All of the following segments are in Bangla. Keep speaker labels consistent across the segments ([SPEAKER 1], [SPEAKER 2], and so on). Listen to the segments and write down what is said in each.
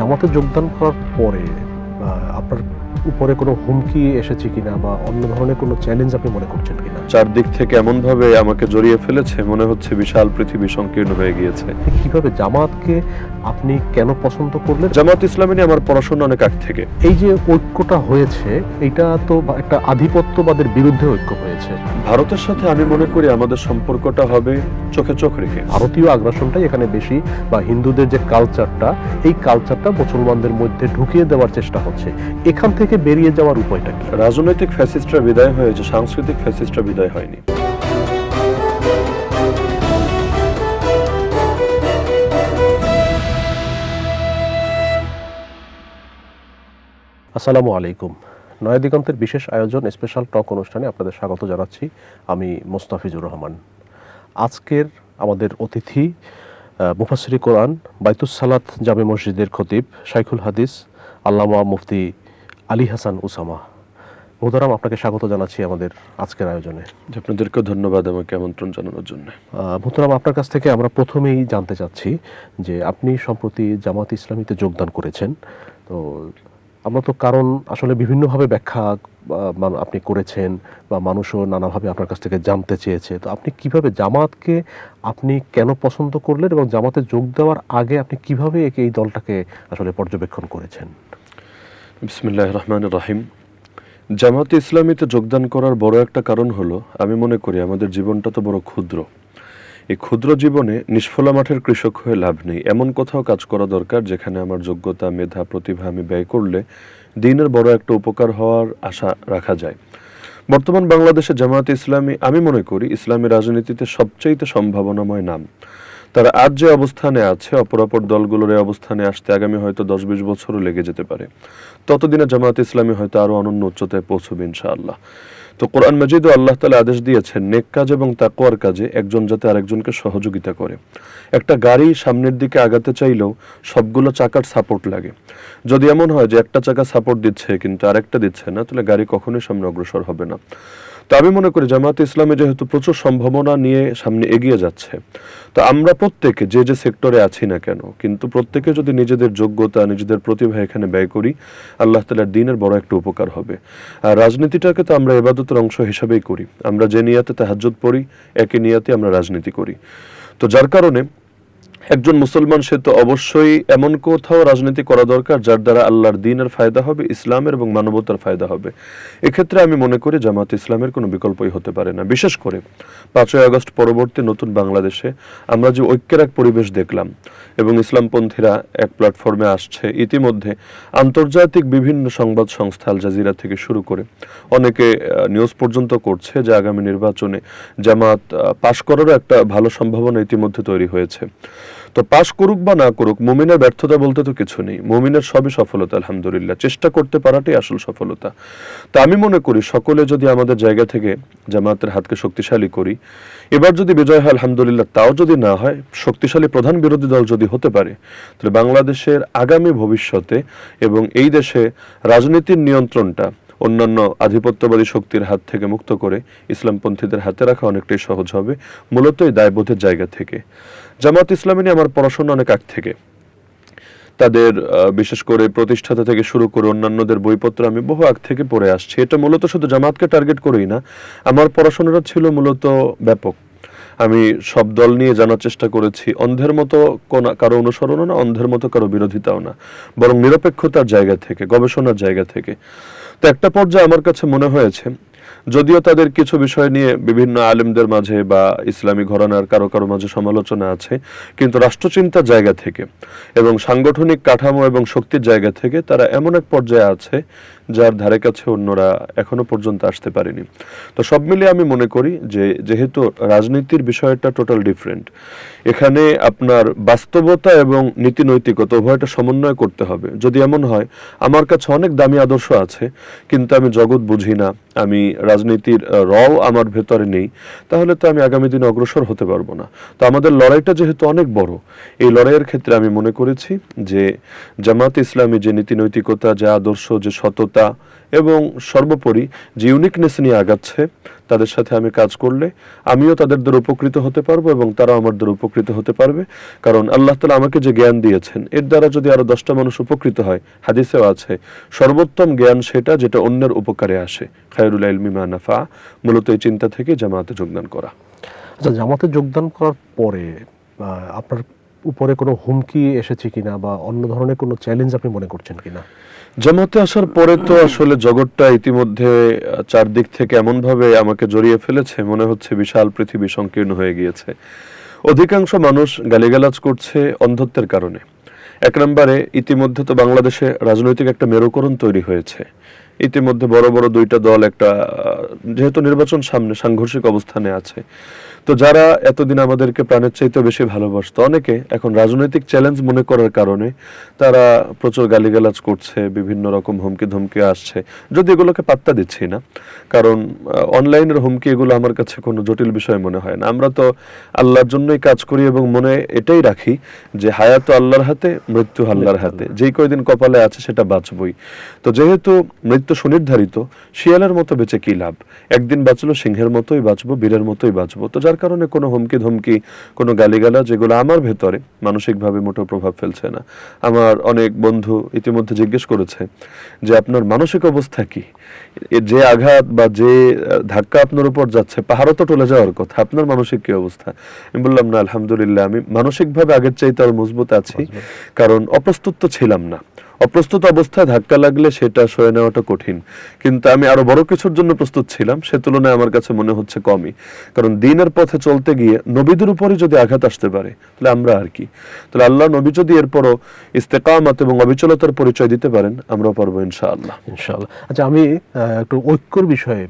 [SPEAKER 1] জামাতে যোগদান করার পরে আপনার উপরে কোনো হুমকি এসেছে কিনা বা অন্য ধরনের কোনো চ্যালেঞ্জ আপনি মনে করছেন কিনা?
[SPEAKER 2] চারদিক থেকে এমনভাবে আমাকে জড়িয়ে ফেলেছে, মনে হচ্ছে বিশাল পৃথিবী সংকীর্ণ হয়ে গিয়েছে।
[SPEAKER 1] কিভাবে জামাতকে আপনি কেন পছন্দ করলেন?
[SPEAKER 2] জামাত ইসলামী নিয়ে আমার পড়াশোনা অনেক আগ থেকে।
[SPEAKER 1] এই যে ঐক্যটা হয়েছে, এটা তো একটা আধিপত্যবাদের বিরুদ্ধে ঐক্য হয়েছে।
[SPEAKER 2] ভারতের সাথে আমি মনে করি আমাদের সম্পর্কটা হবে চোখে চোখ রেখে।
[SPEAKER 1] ভারতীয় আগ্রাসনটাই এখানে বেশি, বা হিন্দুদের যে কালচারটা, এই কালচারটা মুসলমানদের মধ্যে ঢুকিয়ে দেওয়ার চেষ্টা হচ্ছে। এখান থেকে বেরিয়ে যাওয়ার উপায়টা কি?
[SPEAKER 2] রাজনৈতিক ফ্যাসিস্টরা বিদায় হয়েছে, সাংস্কৃতিক ফ্যাসিস্টরা বিদায় হয়নি।
[SPEAKER 1] আসসালামু আলাইকুম। নয়া দিগন্তের বিশেষ আয়োজন স্পেশাল টক অনুষ্ঠানে আপনাদের স্বাগত জানাচ্ছি। আমি মোস্তাফিজুর রহমান। আজকের আমাদের অতিথি মুফাসসিরে কোরআন, বাইতুস সালাত জামে মসজিদের খতিব, শাইখুল হাদিস আল্লামা মুফতি আলী হাসান উসামা। মোহতারাম, আপনাকে স্বাগত জানাচ্ছি আমাদের আজকের আয়োজনে।
[SPEAKER 2] আপনাদেরকেও ধন্যবাদ আমাকে আমন্ত্রণ জানানোর জন্য।
[SPEAKER 1] মোহতারাম, আপনার কাছ থেকে আমরা প্রথমেই জানতে চাচ্ছি যে আপনি সম্প্রতি জামাত ইসলামীতে যোগদান করেছেন। তো আমরা তো কারণ আসলে বিভিন্নভাবে ব্যাখ্যা আপনি করেছেন, বা মানুষও নানাভাবে আপনার কাছ থেকে জানতে চেয়েছে। তো আপনি কিভাবে জামাতকে আপনি কেন পছন্দ করলেন, এবং জামাতে যোগ দেওয়ার আগে আপনি কিভাবে এই দলটাকে আসলে পর্যবেক্ষণ করেছেন?
[SPEAKER 2] বিসমিল্লাহির রহমানির রহিম। জামাত ইসলামীতে যোগদান করার বড় একটা কারণ হলো, আমি মনে করি আমাদের জীবনটা তো বড় ক্ষুদ্র। এই ক্ষুদ্র জীবনে নিষ্ফলা মাঠের কৃষক হয়ে লাভ নেই। এমন কোথাও কাজ করা দরকার যেখানে আমার যোগ্যতা, মেধা, প্রতিভা আমি ব্যয় করলে দিনের বড় একটা উপকার হওয়ার আশা রাখা যায়। বর্তমান বাংলাদেশে জামায়াতে ইসলামী আমি মনে করি ইসলামী রাজনীতিতে সবচেয়ে সম্ভাবনাময় নাম। তারা আজ যে অবস্থানে আছে, অপরাপর দলগুলোর এই অবস্থানে আসতে আগামী হয়তো 10-20 বছরও লেগে যেতে পারে। ততদিনে জামায়াতে ইসলামী হয়তো আরো অনন্য উচ্চতায় পৌঁছবে ইনশাআল্লাহ। তো কোরআন মাজিদে আল্লাহ তাআলা আদেশ দিয়েছেন নেক কাজ এবং তাকওয়ার কাজে একজন যাতে আরেকজনকে সহযোগিতা করে। একটা গাড়ি সামনের দিকে আগাতে চাইলেও সবগুলো চাকার সাপোর্ট লাগে। যদি এমন হয় যে একটা চাকা সাপোর্ট দিচ্ছে কিন্তু আরেকটা দিচ্ছে না, তাহলে গাড়ি কখনোই সামনে অগ্রসর হবে না। তো আমি মনে করি জামায়াতে ইসলামী যেহেতু প্রচুর সম্ভাবনা নিয়ে সামনে এগিয়ে যাচ্ছে, তো আমরা প্রত্যেকে যে যে সেক্টরে আছি না কেন, কিন্তু প্রত্যেকে যদি নিজেদের যোগ্যতা, নিজেদের প্রতিভা এখানে ব্যয় করি, আল্লাহ তাআলার দ্বীনের বড় একটা উপকার হবে। আর রাজনীতিটাকে তো আমরা ইবাদতের অংশ হিসাবেই করি। আমরা যে নিয়াতে তাহাজ্জুদ পড়ি, একই নিয়াতে আমরা রাজনীতি করি। তো যার কারণে একজন মুসলমান সে তো অবশ্যই এমন কোথাও রাজনীতি করা দরকার যার দ্বারা আল্লাহর দ্বীনের ফায়দা হবে, ইসলামের এবং মানবতার ফায়দা হবে। এক্ষেত্রে আমি মনে করি জামাত ইসলামের কোনো বিকল্পই হতে পারে না। বিশেষ করে 5ই আগস্ট পরবর্তী নতুন বাংলাদেশে আমরা যে ঐক্যের এক পরিবেশ দেখলাম এবং ইসলামপন্থীরা এক প্ল্যাটফর্মে আসছে, ইতিমধ্যে আন্তর্জাতিক বিভিন্ন সংবাদ সংস্থা আল জাজিরা থেকে শুরু করে অনেকে নিউজ পর্যন্ত করছে যে আগামী নির্বাচনে জামাত পাশ করারও একটা ভালো সম্ভাবনা ইতিমধ্যে তৈরি হয়েছে। তো পাশ করুক বা না করুক, মুমিনের ব্যর্থতা বলতে তো কিছু নেই। মুমিনের সবই সফলতা, আলহামদুলিল্লাহ। চেষ্টা করতে পারাটাই আসল সফলতা। তা আমি মনে করি সকলে যদি আমাদের জায়গা থেকে জামাতের হাতকে শক্তিশালী করি, এবার যদি বিজয় হয় আলহামদুলিল্লাহ, তাও যদি না হয়, শক্তিশালী প্রধান বিরোধী দল যদি হতে পারে, তাহলে বাংলাদেশের আগামী ভবিষ্যতে এবং এই দেশে রাজনীতির নিয়ন্ত্রণটা অন্যান্য আধিপত্যবাদী শক্তির হাত থেকে মুক্ত করে ইসলামপন্থীদের হাতে রাখা অনেকটাই সহজ হবে, মূলত এই দায়বোধের জায়গা থেকে। জামাত ইসলামী নিয়ে আমার পড়াশোনা অনেক আগ থেকে। তাদের বিশেষ করে প্রতিষ্ঠাতা থেকে শুরু করে অন্যান্যদের বইপত্র আমি বহু আগ থেকে পড়ে আসছি। এটা মূলত শুধু জামাতকে টার্গেট করেই না, আমার পড়াশোনাটা ছিল মূলত ব্যাপক। আমি সব দল নিয়ে জানার চেষ্টা করেছি। অন্ধের মতো কারো অনুসরণও না, অন্ধের মতো কারো বিরোধিতাও না, বরং নিরপেক্ষতার জায়গা থেকে, গবেষণার জায়গা থেকে। তো একটা পর্যায়ে আমার কাছে মনে হয়েছে, যদিও তাদের কিছু বিষয় নিয়ে বিভিন্ন আলেমদের মাঝে বা ইসলামী ঘরানার কারো কারো মাঝে সমালোচনা আছে, কিন্তু রাষ্ট্রচিন্তার জায়গা থেকে এবং সাংগঠনিক কাঠামো এবং শক্তির জায়গা থেকে তারা এমন এক পর্যায়ে আছে যার ধারে কাছে অন্যরা এখনো পর্যন্ত আসতে পারেনি। তো সব মিলিয়ে আমি মনে করি যে যেহেতু রাজনীতির বিষয়টা টোটাল ডিফারেন্ট, এখানে আপনার বাস্তবতা এবং নীতি নৈতিকতা উভয়টা সমন্বয় করতে হবে। যদি এমন হয় আমার কাছে অনেক দামি আদর্শ আছে কিন্তু আমি জগৎ বুঝি না, আমি রাজনীতির রও আমার ভেতরে নেই, তাহলে তো আমি আগামী দিনে অগ্রসর হতে পারবো না। তো আমাদের লড়াইটা যেহেতু অনেক বড়, এই লড়াইয়ের ক্ষেত্রে আমি মনে করেছি যে জামাত ইসলামী যে নীতি নৈতিকতা, যে আদর্শ, যে সততা এবং সর্বোপরি যে ইউনিকনেস নিয়ে আগাচ্ছে তাদের সাথে আমি কাজ করলে আমিও তাদের দ্বারা উপকৃত হতে পারবো এবং তারাও আমার দ্বারা উপকৃত হতে পারবে। কারণ আল্লাহ তাআলা আমাকে যে জ্ঞান দিয়েছেন এর দ্বারা যদি আরো 10টা মানুষ উপকৃত হয়, হাদিসেও আছে সর্বোত্তম জ্ঞান সেটা যেটা অন্যের উপকারে আসে। খায়রুল ইলমি মা নাফা। মূলত এই চিন্তা থেকে জামাতে যোগদান করা।
[SPEAKER 1] আচ্ছা, জামাতে যোগদান করার পরে আপনার উপরে কোনো হুমকি এসেছে কিনা বা অন্য ধরনের কোনো চ্যালেঞ্জ আপনি মনে করছেন কিনা?
[SPEAKER 2] জামাতে আসার পরে তো আসলে জগৎটা ইতিমধ্যে চারদিক থেকে এমন ভাবে আমাকে জড়িয়ে ফেলেছে, মনে হচ্ছে বিশাল পৃথিবী সংকীর্ণ হয়ে গিয়েছে। অধিকাংশ মানুষ গালিগালাজ করছে অন্ধত্বের কারণে। এক নম্বরে ইতিমধ্যে তো বাংলাদেশে রাজনৈতিক একটা মেরুকরণ তৈরি হয়েছে। ইতিমধ্যে বড় বড় দুইটা দল একটা যেহেতু নির্বাচন সামনে, সাংঘর্ষিক অবস্থানে আছে। তো যারা এতদিন আমাদেরকে প্রাণের চাইতে বেশি ভালোবাসতো, অনেকে এখন রাজনৈতিক চ্যালেঞ্জ মনে করার কারণে তারা প্রচুর গালিগালাজ করছে, বিভিন্ন রকম হুমকি ধমকি আসছে, যদি এগুলোকে পাত্তা দিচ্ছি না। কারণ অনলাইনের হুমকি এগুলো আমার কাছে কোনো জটিল বিষয় মনে হয় না। আমরা তো আল্লাহর জন্যই কাজ করি এবং মনে এটাই রাখি যে হায়াত আল্লাহর হাতে, মৃত্যু আল্লাহর হাতে, যেই কয়দিন কপালে আছে সেটা বাঁচবই। তো যেহেতু মৃত্যু সুনির্ধারিত, শিয়ালের মতো বেঁচে কি লাভ? একদিন বাঁচলো সিংহের মতোই বাঁচবো, বীরের মতোই বাঁচবো। তো যার কারণে কোনো হুমকি ধমকি, কোনো গালিগালা যেগুলো আমার ভেতরে মানসিকভাবে মোটেও প্রভাব ফেলছে না। আমার অনেক বন্ধু ইতিমধ্যে জিজ্ঞেস করেছে যে আপনার মানসিক অবস্থা কি? যে আঘাত বা যে ধাক্কা আপনার উপর যাচ্ছে, পাহাড়ও তো টলে যাওয়ার কথা, আপনার মানসিক কি অবস্থা? আমি বললাম না, আলহামদুলিল্লাহ আমি মানসিকভাবে আগের চাইতে আরো মজবুত আছি। কারণ অপ্রস্তুত তো ছিলাম না। অপ্রস্তুত অবস্থায় ধাক্কা লাগলে সেটা সয়ে নেওয়াটা কঠিন, কিন্তু আমি আরো বড় কিছুর জন্য প্রস্তুত ছিলাম, সে তুলনায় আমার কাছে মনে হচ্ছে কমই। কারণ দিনের পথে চলতে গিয়ে নবীদের উপরই যদি আঘাত আসতে পারে তাহলে আমরা আর কি? তাহলে আল্লাহ নবী যদি এরপরও ইস্তেকামাত এবং অবিচলতার পরিচয় দিতে পারেন, আমরাও পারবো ইনশাআল্লাহ।
[SPEAKER 1] ইনশাআল্লাহ। আচ্ছা, আমি একটু ঐক্যর বিষয়ে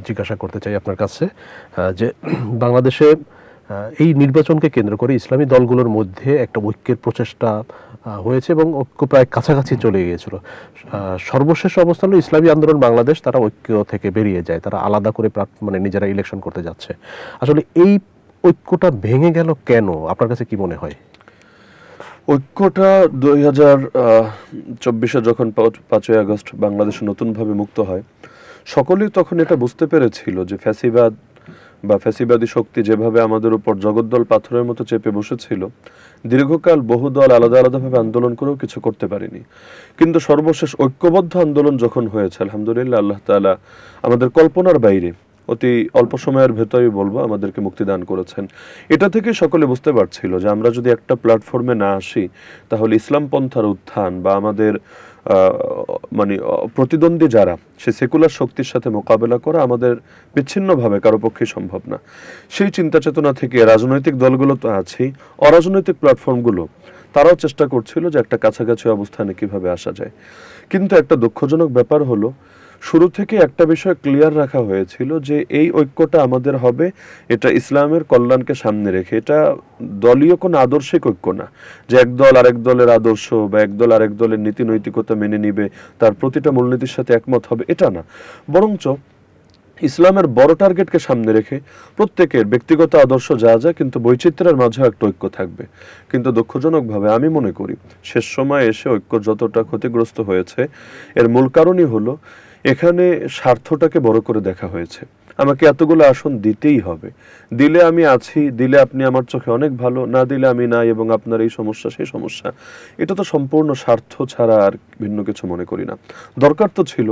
[SPEAKER 1] জিজ্ঞাসা করতে চাই আপনার কাছে, যে বাংলাদেশে এই নির্বাচনকে কেন্দ্র করে ইসলামী দলগুলোর মধ্যে একটা ঐক্যের প্রচেষ্টা হয়েছে এবং ঐক্য প্রায় কাছাকাছি চলে গিয়েছিল। সর্বশেষ অবস্থান হলো ইসলামী আন্দোলন বাংলাদেশ, তারা ঐক্য থেকে বেরিয়ে যায়, তারা আলাদা করে মানে নিজেরা ইলেকশন করতে যাচ্ছে। আসলে এই ঐক্যটা ভেঙে গেল কেন, আপনার কাছে কি মনে হয়?
[SPEAKER 2] ঐক্যটা 2024-এ যখন 5ই আগস্ট বাংলাদেশ নতুনভাবে মুক্ত হয়, সকলেই তখন এটা বুঝতে পেরেছিল যে ফ্যাসিবাদ বা ফ্যাসিবাদী শক্তি যেভাবে আমাদের উপর জগদ্দল পাথরের মতো চেপে বসেছিল, দীর্ঘকাল বহু দল আলাদা আলাদাভাবে আন্দোলন করেও কিছু করতে পারেনি। কিন্তু সর্বশেষ ঐক্যবদ্ধ আন্দোলন যখন হয়েছে, আলহামদুলিল্লাহ আল্লাহ তাআলা আমাদের কল্পনার বাইরে অতি অল্প সময়ের ভেতরেই বলবো আমাদেরকে মুক্তি দান করেছেন। এটা থেকে সকলে বুঝতে পারছিল যে আমরা যদি একটা প্ল্যাটফর্মে না আসি, তাহলে ইসলাম পন্থার উত্থান বা আমাদের মানে প্রতিদ্বন্দ্বী যারা, সে সেকুলার শক্তির সাথে মোকাবেলা করা আমাদের বিচ্ছিন্নভাবে কারো পক্ষে সম্ভব না। সেই চিন্তা চেতনা থেকে রাজনৈতিক দলগুলো তো আছেই, অরাজনৈতিক প্ল্যাটফর্মগুলো তারাও চেষ্টা করছিল যে একটা কাছাকাছি অবস্থানে কিভাবে আসা যায়। কিন্তু একটা দুঃখজনক ব্যাপার হলো, শুরু থেকে একটা বিষয় ক্লিয়ার রাখা হয়েছিল যে এই ঐক্যটা আমাদের হবে এটা ইসলামের কল্যাণকে সামনে রেখে। এটা দলীয় কোনো আদর্শিক ঐক্য না যে এক দল আরেক দলের আদর্শ বা এক দল আরেক দলের নীতি নৈতিকতা মেনে নিবে, তার প্রতিটা মূলনীতির সাথে একমত হবে, এটা না। বরঞ্চ ইসলামের বড় টার্গেটকে সামনে রেখে প্রত্যেকের ব্যক্তিগত আদর্শ যা যা, কিন্তু বৈচিত্র্যের মাঝেও একটা ঐক্য থাকবে। কিন্তু দুঃখজনকভাবে আমি মনে করি শেষ সময় এসে ঐক্য যতটা ক্ষতিগ্রস্ত হয়েছে, এর মূল কারণই হলো এখানে স্বার্থটাকে বড় করে দেখা হয়েছে। আমাকে এতগুলো আসন দিতেই হবে, দিলে আমি আছি, দিলে আপনি আমার চোখে অনেক ভালো, না দিলে আমি নাই, এবং আপনার এই সমস্যা সেই সমস্যা। এটা তো সম্পূর্ণ স্বার্থ ছাড়া আর ভিন্ন কিছু মনে করি না। দরকার তো ছিল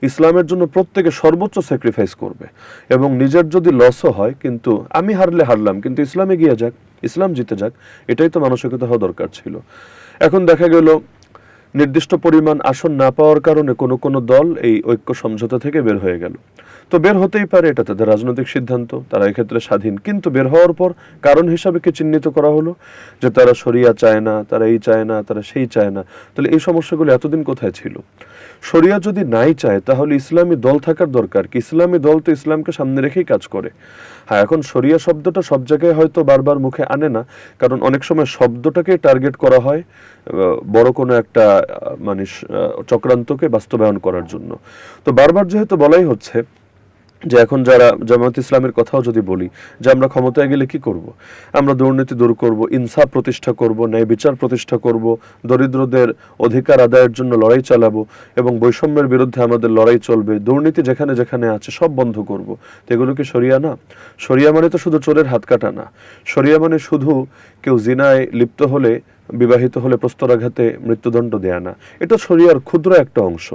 [SPEAKER 2] ইসলামের জন্য প্রত্যেকে সর্বোচ্চ স্যাক্রিফাইস করবে, এবং নিজের যদি লসও হয়, কিন্তু আমি হারলে হারলাম, কিন্তু ইসলামে গিয়ে যাক, ইসলাম জিতে যাক, এটাই তো মানসিকতা হওয়া দরকার ছিল। এখন দেখা গেল নির্দিষ্ট পরিমাণ আসন না পাওয়ার কারণে কোনো দল এই ঐক্য সমঝোতা থেকে বের হয়ে গেল। তো বের হতেই পারে, এটা তাদের রাজনৈতিক সিদ্ধান্ত, তারা এক্ষেত্রে স্বাধীন। কিন্তু বের হওয়ার পর কারণ হিসাবে কি চিহ্নিত করা হলো যে তারা শরিয়া চায় না, তারা এই চায় না, তারা সেই চায় না। তাহলে এই সমস্যাগুলো এতদিন কোথায় ছিল? শরিয়া যদি নাই চায়, তাহলে ইসলামী দল থাকার দরকার কি? ইসলামী দল তো ইসলামকে সামনে রেখেই কাজ করে। হ্যাঁ, এখন শরিয়া শব্দটা সব জায়গায় হয়তো বারবার মুখে আনে না, কারণ অনেক সময় শব্দটাকে টার্গেট করা হয় বড় কোনো একটা মানে চক্রান্তকে বাস্তবায়ন করার জন্য। তো বারবার যেহেতু বলাই হচ্ছে যে এখন যারা জামাত ইসলামের কথাও যদি বলি যে আমরা ক্ষমতায় গেলে কি করব, আমরা দুর্নীতি দূর করব, ইনসাফ প্রতিষ্ঠা করব, ন্যায় বিচার প্রতিষ্ঠা করব, দরিদ্রদের অধিকার আদায়ের জন্য লড়াই চালাবো এবং বৈষম্যের বিরুদ্ধে আমাদের লড়াই চলবে, দুর্নীতি যেখানে যেখানে আছে সব বন্ধ করব, তো এগুলো কি শরিয়া না? শরিয়া মানে তো শুধু চোরের হাত কাটা না। শরিয়া মানে শুধু কেউ জিনায় লিপ্ত হলে, বিবাহিত হলে প্রস্তরাঘাতে মৃত্যুদণ্ড দেয়া না। এটা শরিয়ার ক্ষুদ্র একটা অংশ,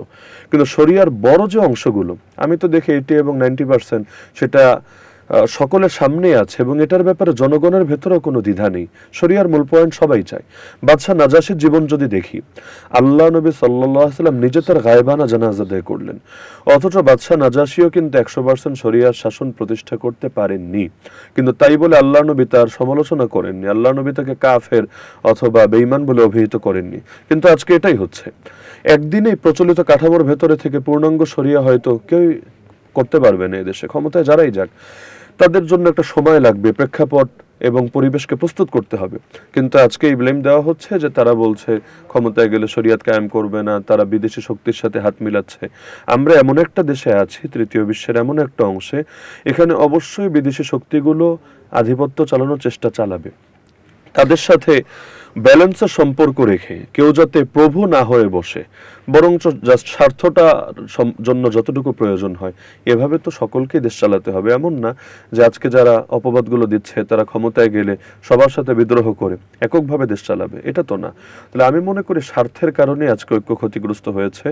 [SPEAKER 2] কিন্তু শরিয়ার বড় যে অংশগুলো আমি তো দেখি 80 এবং 90% সেটা সকলের সামনেই আছে এবং এটার ব্যাপারে জনগণের ভেতরেও কোনো দ্বিধা নেই। শরিয়ার মূল পয়েন্ট সবাই চায়। বাদশাহ নাজাশির জীবন যদি দেখি, আল্লাহ নবী সাল্লাল্লাহু আলাইহি ওয়াসাল্লাম নিজে তার গায়বানা জানাজা আদায় করলেন, অথচ বাদশাহ নাজাশিও কিন্তু 100% শরিয়ার শাসন প্রতিষ্ঠা করতে পারেননি। কিন্তু তাই বলে আল্লাহ নবী তার সমালোচনা করেননি, আল্লাহ নবী তাকে কাফের অথবা বেঈমান বলে অভিহিত করেননি। কিন্তু আজকে এটাই হচ্ছে। একদিনেই প্রচলিত কাঠামোর ভেতরে থেকে পূর্ণাঙ্গ শরিয়া হয়তো কেউ করতে পারবে না এদেশে, ক্ষমতায় যারাই যাক। তাদের জন্য একটা সময় লাগবে, প্রেক্ষাপট এবং পরিবেশকে প্রস্তুত করতে হবে। কিন্তু আজকে এই ব্লেম দেওয়া হচ্ছে যে তারা বলছে ক্ষমতায় গেলে শরিয়াত কায়েম করবে না, তারা বিদেশি শক্তির সাথে হাত মিলাচ্ছে। আমরা এমন একটা দেশে আছি, তৃতীয় বিশ্বের এমন একটা অংশে, এখানে অবশ্যই বিদেশি শক্তিগুলো আধিপত্য চালানোর চেষ্টা চালাবে। তাদের সাথে ব্যালেন্সের সম্পর্ক রেখে কেউ যাতে প্রভু না হয়ে বসে, বরঞ্চ জাস্ট স্বার্থটা জন্য যতটুকু প্রয়োজন হয়, এভাবে তো সকলকে দেশ চালাতে হবে। এমন না যে আজকে যারা অপবাদগুলো দিচ্ছে তারা ক্ষমতায় গেলে সবার সাথে বিদ্রোহ করে এককভাবে দেশ চালাবে, এটা তো না। তাহলে আমি মনে করি স্বার্থের কারণে আজকে ঐক্য ক্ষতিগ্রস্ত হয়েছে।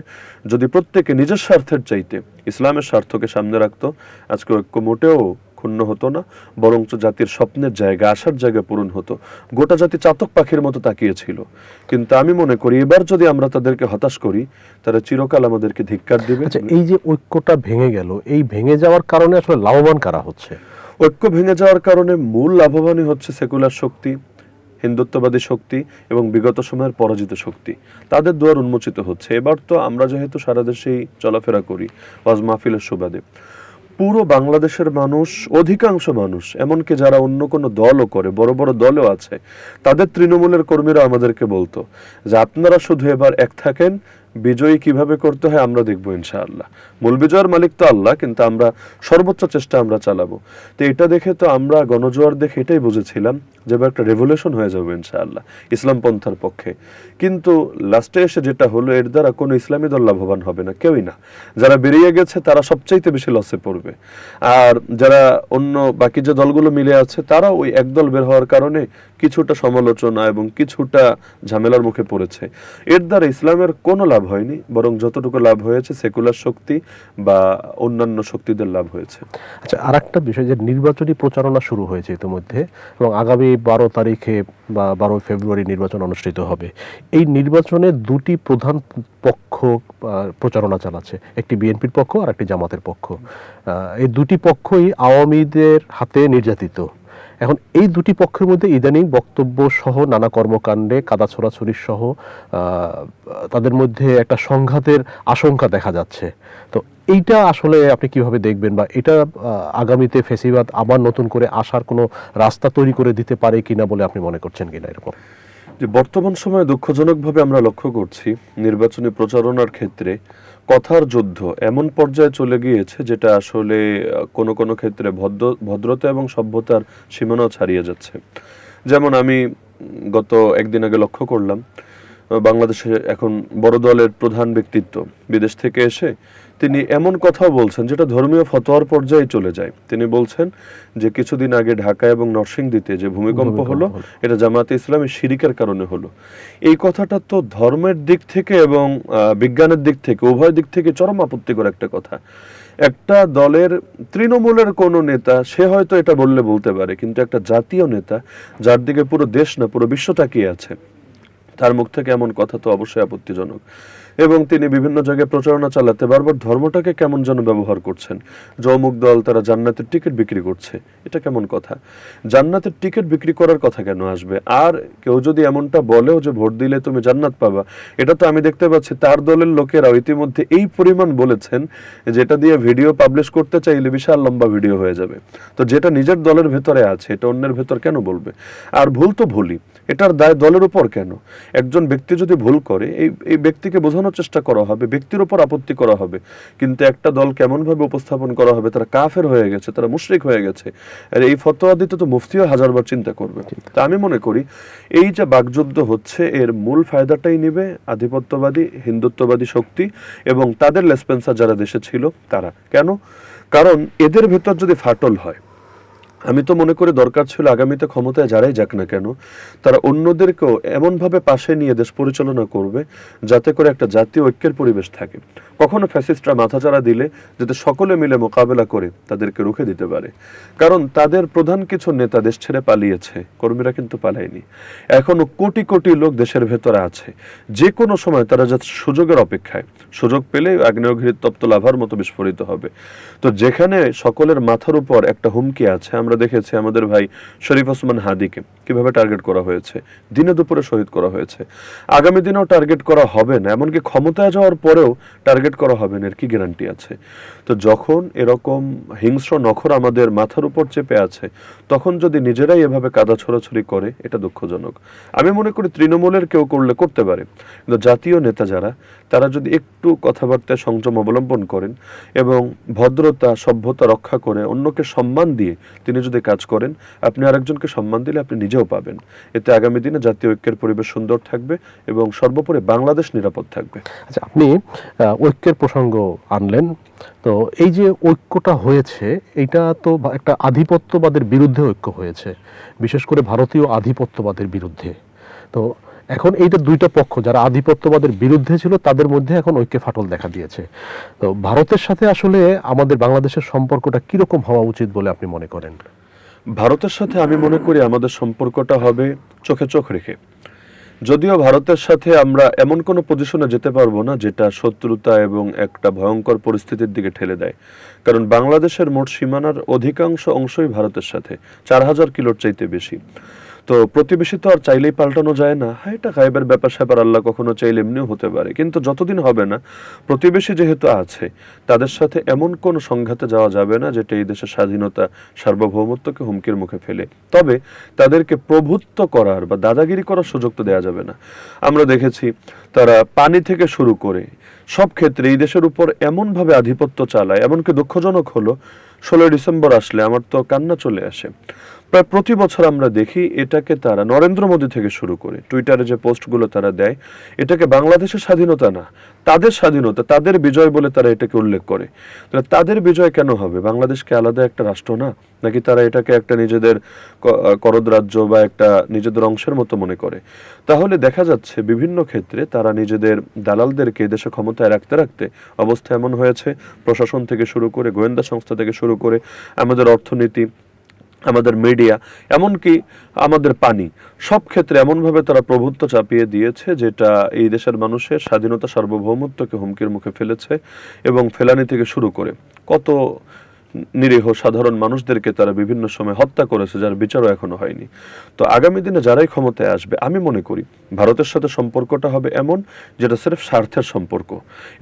[SPEAKER 2] যদি প্রত্যেকে নিজের স্বার্থের চাইতে ইসলামের স্বার্থকে সামনে রাখতো, আজকে ঐক্য মোটেও ক্ষুণ্ণ হতো না, বরঞ্চ জাতির স্বপ্নের জায়গা, আশার জায়গা পূরণ হতো। গোটা জাতি চাতক পাখির মতো তাকিয়েছিল। কিন্তু আমি মনে করি এবার যদি আমরা তাদেরকে হতাশ করি, তারা চিরকাল আমাদেরকে ধিক্কার দিবে।
[SPEAKER 1] আচ্ছা, এই যে ঐক্যটা ভেঙে গেল, এই ভেঙে যাওয়ার কারণে আসলে লাভবান কারা হচ্ছে?
[SPEAKER 2] ঐক্য ভেঙে যাওয়ার কারণে মূল লাভবানই হচ্ছে সেকুলার শক্তি, হিন্দুত্ববাদী শক্তি এবং বিগত সময়ের পরাজিত শক্তি। তাদের দুয়ার উন্মোচিত হচ্ছে। এবার তো আমরা যেহেতু সারা দেশেই চলাফেরা করি ওয়াজ মাহফিলের সুবাদে, পুরো বাংলাদেশের মানুষ, অধিকাংশ মানুষ, এমনকি যারা অন্য কোনো দলও করে, বড় বড় দলও আছে, তাদের তৃণমূলের কর্মীরা আমাদেরকে বলতো যে আপনারা শুধু এবার এক থাকেন, বিজয়ী কিভাবে করতে হয় আমরা দেখবো ইনশাআল্লাহ। মূল বিজয়ের মালিক তো আল্লাহ, কিন্তু আমরা সর্বোচ্চ চেষ্টা আমরা চালাবো। তো এটা দেখে তো আমরা গণজোয়ার দেখে এটাই বুঝেছিলাম যে এবার একটা রেভলিউশন হয়ে যাবে ইনশাআল্লাহ ইসলাম পন্থার পক্ষে। কিন্তু লাস্টে এসে যেটা হলো, এর দ্বারা কোনো ইসলামী দল লাভবান হবে না, কেউই না। যারা বেরিয়ে গেছে তারা সবচাইতে বেশি লসে পড়বে। আর যারা অন্য বাকি যে দলগুলো মিলে আছে, তারা ওই একদল বের হওয়ার কারণে কিছুটা সমালোচনা এবং কিছুটা ঝামেলার মুখে পড়েছে। এর দ্বারা ইসলামের কোনো লাভ হয়নি, বরং যতটুকু লাভ হয়েছে সেকুলার শক্তি বা অন্যান্য শক্তিদের লাভ হয়েছে।
[SPEAKER 1] আচ্ছা, আর একটা বিষয়, যে নির্বাচনী প্রচারণা শুরু হয়েছে ইতিমধ্যে এবং আগামী 12 তারিখে বা 12 ফেব্রুয়ারি নির্বাচন অনুষ্ঠিত হবে। এই নির্বাচনে দুটি প্রধান পক্ষ প্রচারণা চালাচ্ছে, একটি বিএনপির পক্ষ আর একটি জামাতের পক্ষ। এই দুটি পক্ষই আওয়ামীদের হাতে নির্যাতিত। এখন এই দুটি পক্ষের মধ্যে ইদানিং বক্তব্য সহ নানা কর্মকাণ্ডে কাদা ছোড়াছুরি সহ তাদের মধ্যে একটা সংঘাতের আশঙ্কা দেখা যাচ্ছে। তো এইটা আসলে আপনি কিভাবে দেখবেন, বা এটা আগামীতে ফ্যাসিবাদ আবার নতুন করে আসার কোনো রাস্তা তৈরি করে দিতে পারে কিনা বলে আপনি মনে করছেন কিনা? এরকম
[SPEAKER 2] যে বর্তমান সময়ে দুঃখজনকভাবে আমরা লক্ষ্য করছি নির্বাচনী প্রচারণার ক্ষেত্রে কথার যুদ্ধ এমন পর্যায়ে চলে গিয়েছে যেটা আসলে কোনো কোনো ক্ষেত্রে ভদ্রতা এবং সভ্যতার সীমানাও ছাড়িয়ে যাচ্ছে। যেমন আমি গত একদিন আগে লক্ষ্য করলাম, বাংলাদেশে এখন বড় দলের প্রধান ব্যক্তিত্ব বিদেশ থেকে এসে তিনি এমন কথাও বলছেন যেটা ধর্মীয় ফতোয়ার পর্যায়ে চলে যায়। তিনি বলছেন যে কিছুদিন আগে ঢাকা এবং নরসিংদীতে যে ভূমিকম্প হলো, এটা জামাতে ইসলামী শিরিকের কারণে হলো। এই কথাটা তো ধর্মের দিক থেকে এবং বিজ্ঞানের দিক থেকে, উভয় দিক থেকে চরম আপত্তিকর একটা কথা। একটা দলের তৃণমূলের কোনো নেতা সে হয়তো এটা বলতে পারে, কিন্তু একটা জাতীয় নেতা যার দিকে পুরো দেশ না পুরো বিশ্ব তাকিয়ে আছে, তার মুখ থেকে এমন কথা তো অবশ্যই আপত্তিজনক। এবং তিনি বিভিন্ন জায়গায় প্রচারণা চালাতে বারবার ধর্মটাকে কেমন যেন ব্যবহার করছেন। অমুক দল তারা জান্নাতের টিকিট বিক্রি করছে, এটা কেমন কথা? জান্নাতের টিকিট বিক্রি করার কথা কেন আসবে? আর কেউ যদি এমনটা বলেও যে ভোট দিলে তুমি জান্নাত পাবা, এটা তো আমি দেখতে পাচ্ছি তার দলের লোকেরা ইতিমধ্যে এই পরিমাণ বলেছেন যেটা দিয়ে ভিডিও পাবলিশ করতে চাইলে বিশাল লম্বা ভিডিও হয়ে যাবে। তো যেটা নিজের দলের ভেতরে আছে এটা অন্যের ভেতর কেন বলবে? আর ভুল তো ভুলই, এটার দায় দলের উপর কেন? একজন ব্যক্তি যদি ভুল করে এই ব্যক্তিকে বোঝানোর চেষ্টা করা হবে, ব্যক্তির উপর আপত্তি করা হবে, কিন্তু একটা দল কেমনভাবে উপস্থাপন করা হবে তারা কাফের হয়ে গেছে, তারা মুশরিক হয়ে গেছে, আর এই ফতোয়া দিতে তো মুফতিও হাজারবার চিন্তা করবে। তা আমি মনে করি এই যে বাকযুদ্ধ হচ্ছে এর মূল ফায়দাটাই নেবে আধিপত্যবাদী হিন্দুত্ববাদী শক্তি এবং তাদের লেসপেন্সার যারা দেশে ছিল তারা। কেন? কারণ এদের ভেতর যদি ফাটল হয়, আমি তো মনে করি দরকার ছিল আগামীতে ক্ষমতায় যারাই যাক না কেন তারা অন্যদেরকেও এমনভাবে পাশে নিয়ে দেশ পরিচালনা করবে যাতে করে একটা জাতীয় ঐক্যের পরিবেশ থাকে। কখনো ফ্যাসিস্টরা মাথাচাড়া দিলে যাতে সকলে মিলে মোকাবেলা করে তাদেরকে রুখে দিতে পারে। কারণ তাদের প্রধান কিছু নেতা দেশ ছেড়ে পালিয়েছে, কর্মীরা কিন্তু পালায়নি। এখনো কোটি কোটি লোক দেশের ভেতরে আছে, যে কোনো সময় তারা যাতে সুযোগের অপেক্ষায়, সুযোগ পেলে আগ্নেয়গিরির তপ্ত লাভার মতো বিস্ফোরিত হবে। তো যেখানে সকলের মাথার উপর একটা হুমকি আছে, আমরা দেখেছি আমাদের ভাই শরীফ ওসমান হাদিকে কিভাবে টার্গেট করা হয়েছে, দিনে দুপুরে শহীদ করা হয়েছে। আগামী দিনেও টার্গেট করা হবে না, এমনকি ক্ষমতায় যাওয়ার পরেও টার্গেট করা হবে না, এর কি গ্যারান্টি আছে? তো যখন এরকম হিংস্র নখর আমাদের মাথার উপর চেপে আছে, তখন যদি নিজেরাই এভাবে কাদা ছোড়াছুড়ি করে, এটা দুঃখজনক। আমি মনে করি তৃণমূলের কেউ করলে করতে পারে, কিন্তু জাতীয় নেতা যারা, তারা যদি একটু কথাবার্তায় সংযম অবলম্বন করেন এবং ভদ্রতা সভ্যতা রক্ষা করে অন্যকে সম্মান দিয়ে তিনি যদি কাজ করেন, আপনি আরেকজনকে সম্মান দিলে আপনি নিজেও পাবেন। এতে আগামী দিনে জাতীয় ঐক্যের পরিবেশ সুন্দর থাকবে এবং সর্বোপরি বাংলাদেশ নিরাপদ থাকবে।
[SPEAKER 1] আচ্ছা, আপনি ঐক্যের প্রসঙ্গ আনলেন, তো এই যে ঐক্যটা হয়েছে এটা তো একটা আধিপত্যবাদের বিরুদ্ধে ঐক্য হয়েছে, বিশেষ করে ভারতীয় আধিপত্যবাদের বিরুদ্ধে। তো এখন এইটা দুইটা পক্ষ যারা আধিপত্যবাদের বিরুদ্ধে ছিল তাদের মধ্যে এখন ঐক্যে ফাটল দেখা দিয়েছে। তো ভারতের সাথে আসলে আমাদের বাংলাদেশের সম্পর্কটা কিরকম হওয়া উচিত বলে আপনি মনে করেন?
[SPEAKER 2] ভারতের সাথে আমি মনে করি আমাদের সম্পর্কটা হবে চোখে চোখ রেখে। যদিও ভারতের সাথে আমরা এমন কোনো পজিশনে যেতে পারবো না যেটা শত্রুতা এবং একটা ভয়ঙ্কর পরিস্থিতির দিকে ঠেলে দেয়। কারণ বাংলাদেশের মোট সীমানার অধিকাংশ অংশই ভারতের সাথে, 4000 কিলোর চাইতে বেশি। তো প্রতিবেশী তো আর চাইলেই পাল্টানো যায় না। হ্যাঁ, এটা গায়েবের ব্যাপার স্যাপার, আল্লাহ কখনো চাইলে এমনিও হতে পারে, কিন্তু যতদিন হবে না, প্রতিবেশী যেহেতু আছে তাদের সাথে এমন কোনো সংঘাতে যাওয়া যাবে না যেটা এই দেশের স্বাধীনতা সার্বভৌমত্বকে হুমকির মুখে ফেলে। তবে তাদেরকে প্রভুত্ব করার বা দাদাগিরি করার সুযোগ তো দেওয়া যাবে না। আমরা দেখেছি তারা পানি থেকে শুরু করে সব ক্ষেত্রে এই দেশের উপর এমনভাবে আধিপত্য চালায়, এমনকি দুঃখজনক হলো 16 ডিসেম্বর আসলে আমার তো কান্না চলে আসে। প্রায় প্রতি বছর আমরা দেখি এটাকে তারা নরেন্দ্র মোদী থেকে শুরু করে টুইটারে যে পোস্টগুলো তারা দেয়, এটাকে বাংলাদেশের স্বাধীনতা না, তাদের স্বাধীনতা, তাদের বিজয় বলে তারা এটাকে উল্লেখ করে। তাহলে তাদের বিজয় কেন হবে? বাংলাদেশকে আলাদা একটা রাষ্ট্র না, নাকি তারা এটাকে একটা নিজেদের করদ রাজ্য বা একটা নিজেদের অংশের মতো মনে করে? তাহলে দেখা যাচ্ছে বিভিন্ন ক্ষেত্রে তারা নিজেদের দালালদেরকে দেশে ক্ষমতায় রাখতে রাখতে অবস্থা এমন হয়েছে, প্রশাসন থেকে শুরু করে গোয়েন্দা সংস্থা থেকে শুরু করে আমাদের অর্থনীতি, আমাদের মিডিয়া, এমনকি আমাদের পানি, সব ক্ষেত্রে এমনভাবে তারা প্রভুত্ব চাপিয়ে দিয়েছে যেটা এই দেশের মানুষের স্বাধীনতা সার্বভৌমত্বকে হুমকির মুখে ফেলেছে। এবং ফেলানি থেকে শুরু করে কত নিরীহ সাধারণ মানুষদেরকে তারা বিভিন্ন সময় হত্যা করেছে, যার বিচারও এখনো হয়নি। তো আগামী দিনে যারাই ক্ষমতায় আসবে, আমি মনে করি ভারতের সাথে সম্পর্কটা হবে এমন যেটা সির্ফ স্বার্থের সম্পর্ক,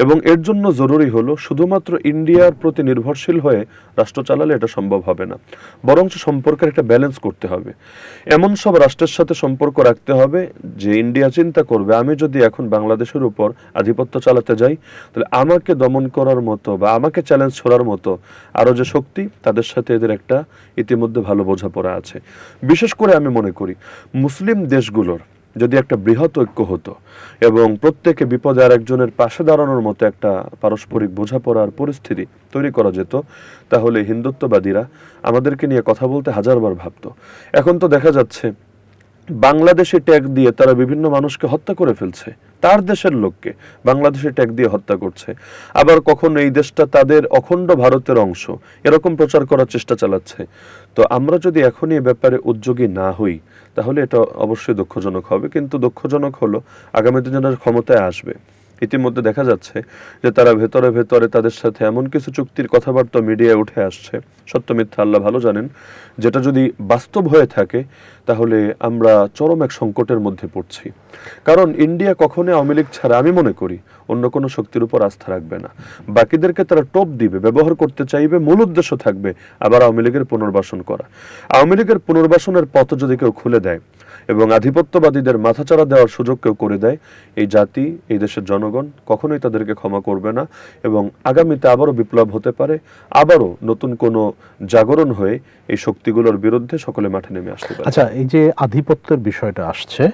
[SPEAKER 2] এবং এর জন্য জরুরি হলো শুধুমাত্র ইন্ডিয়ার প্রতি নির্ভরশীল হয়ে রাষ্ট্র চালালে এটা সম্ভব হবে না, বরঞ্চ সম্পর্কের একটা ব্যালেন্স করতে হবে। এমন সব রাষ্ট্রের সাথে সম্পর্ক রাখতে হবে যে ইন্ডিয়া চিন্তা করবে, আমি যদি এখন বাংলাদেশের উপর আধিপত্য চালাতে যাই, তাহলে আমাকে দমন করার মতো বা আমাকে চ্যালেঞ্জ ছোড়ার মতো আরো যে শক্তি, তাদের সাথে এদের একটা ইতিমধ্যে ভালো বোঝাপড়া আছে। বিশেষ করে আমি মনে করি মুসলিম দেশগুলোর যদি একটা বৃহৎ ঐক্য হতো এবং প্রত্যেকে বিপদে আর একজনের পাশে দাঁড়ানোর মতো একটা পারস্পরিক বোঝাপড়ার পরিস্থিতি তৈরি করা যেত, তাহলে হিন্দুত্ববাদীরা আমাদেরকে নিয়ে কথা বলতে হাজারবার ভাবতো। এখন তো দেখা যাচ্ছে বাংলাদেশে ট্যাগ দিয়ে তারা বিভিন্ন মানুষকে হত্যা করে ফেলছে, তার দেশের লোককে বাংলাদেশে ট্যাগ দিয়ে হত্যা করছে। আবার কখনো এই দেশটা তাদের অখণ্ড ভারতের অংশ, এরকম প্রচার করার চেষ্টা চালাচ্ছে। তো আমরা যদি এখনই এ ব্যাপারে উদ্যোগী না হই, তাহলে এটা অবশ্যই দুঃখজনক হবে। কিন্তু দুঃখজনক হলো আগামী দিনে যারা ক্ষমতায় আসবে, ইতিমধ্যে দেখা যাচ্ছে যে তারা ভেতরে ভেতরে তাদের সাথে এমন কিছু চুক্তির কথাবার্তা মিডিয়ায় উঠে আসছে, সত্য মিথ্যা আল্লাহ ভালো জানেন, যেটা যদি বাস্তব হয়ে থাকে তাহলে আমরা চরম এক সংকটের মধ্যে পড়ছি। কারণ ইন্ডিয়া কখনোই আওয়ামী লীগ ছাড়া আমি মনে করি অন্য কোনো শক্তির উপর আস্থা রাখবে না। বাকিদেরকে তারা টোপ দিবে, ব্যবহার করতে চাইবে, মূল উদ্দেশ্য থাকবে আবার আওয়ামী লীগের পুনর্বাসন করা। আওয়ামী লীগের পুনর্বাসনের পথ যদি কেউ খুলে দেয় এবং আধিপত্যবাদীদের মাথাচাড়া দেওয়ার সুযোগ কেউ করে দেয়, এই জাতি, এই দেশের জনগণ কখনোই তাদেরকে ক্ষমা করবে না। এবং আগামীতে আবারও বিপ্লব হতে পারে, আবারও নতুন কোনো জাগরণ হয়ে এই শক্তিগুলোর বিরুদ্ধে সকলে মাঠে নেমে আসতে পারে।
[SPEAKER 1] আচ্ছা, এই যে আধিপত্যের বিষয়টা আসছে,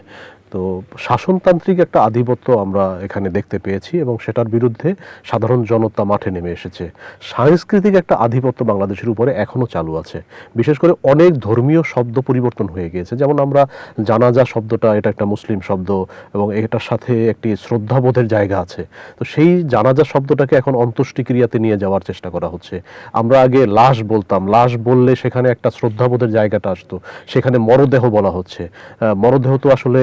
[SPEAKER 1] তো শাসনতান্ত্রিক একটা আধিপত্য আমরা এখানে দেখতে পেয়েছি এবং সেটার বিরুদ্ধে সাধারণ জনতা মাঠে নেমে এসেছে। সাংস্কৃতিক একটা আধিপত্য বাংলাদেশের উপরে এখনো চালু আছে। বিশেষ করে অনেক ধর্মীয় শব্দ পরিবর্তন হয়ে গিয়েছে। যেমন আমরা জানাজা শব্দটা, এটা একটা মুসলিম শব্দ এবং এটার সাথে একটি শ্রদ্ধাবোধের জায়গা আছে। তো সেই জানাজা শব্দটাকে এখন অন্ত্যেষ্টিক্রিয়াতে নিয়ে যাওয়ার চেষ্টা করা হচ্ছে। আমরা আগে লাশ বলতাম, লাশ বললে সেখানে একটা শ্রদ্ধাবোধের জায়গাটা আসতো, সেখানে মরদেহ বলা হচ্ছে। মরদেহ তো আসলে